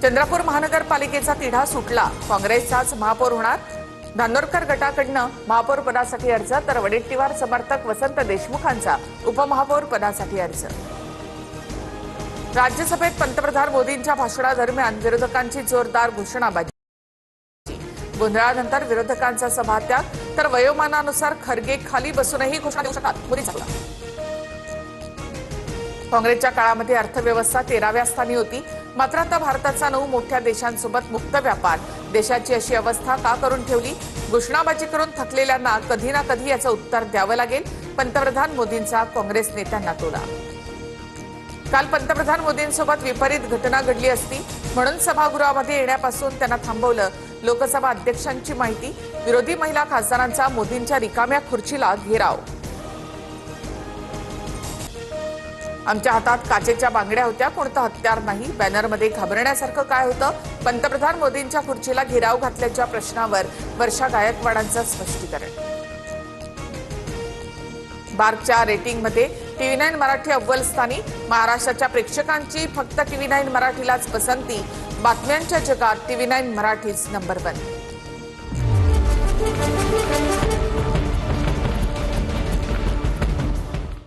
चंद्रपूर महानगरपालिकेचा तिढा सुटला, काँग्रेसचाच महापौर होणार। धानोरकर गटाकडनं महापौर पदासाठी अर्ज, तर वडेट्टीवार समर्थक वसंत देशमुखांचा उपमहापौर पदासाठी अर्ज। राज्यसभेत पंतप्रधान मोदींच्या भाषणादरम्यान विरोधकांची जोरदार घोषणाबाजी। गोंधळानंतर विरोधकांचा सभात्याग, तर वयोमानानुसार खरगे खाली बसूनही घोषणा देऊ शकतात, मोदींचा खुलासा। काँग्रेसच्या काळामध्ये अर्थव्यवस्था 13व्या स्थानी होती, मात्र आता भारताचा 9 मोठ्या देशांसोबत मुक्त व्यापार। देशाची अशी अवस्था का करून ठेवली? घोषणाबाजी करून थकलेल्यांना कधी ना कधी याचं उत्तर द्यावं लागेल, पंतप्रधान मोदींचा काँग्रेस नेत्यांना टोला। काल पंतप्रधान मोदींसोबत विपरीत घटना घडली असती म्हणून सभागृहामध्ये येण्यापासून त्यांना थांबवलं। लोकसभा अध्यक्षांची माहिती, विरोधी महिला खासदारांचा मोदींच्या रिकाम्या खुर्चीला घेराव। आमच्या हातात काचेच्या बांगड्या होत्या, कोणतं हत्यार नाही। बॅनरमध्ये घाबरण्यासारखं काय होतं? पंतप्रधान मोदींच्या खुर्चीला घेराव घातल्याच्या प्रश्नावर वर्षा गायकवाडांचं स्पष्टीकरण। बार्कच्या रेटिंगमध्ये TV9 मराठी अव्वल स्थानी, महाराष्ट्राच्या प्रेक्षकांची फक्त TV9 मराठीलाच पसंती। बातम्यांच्या जगात TV9 मराठीच नंबर 1।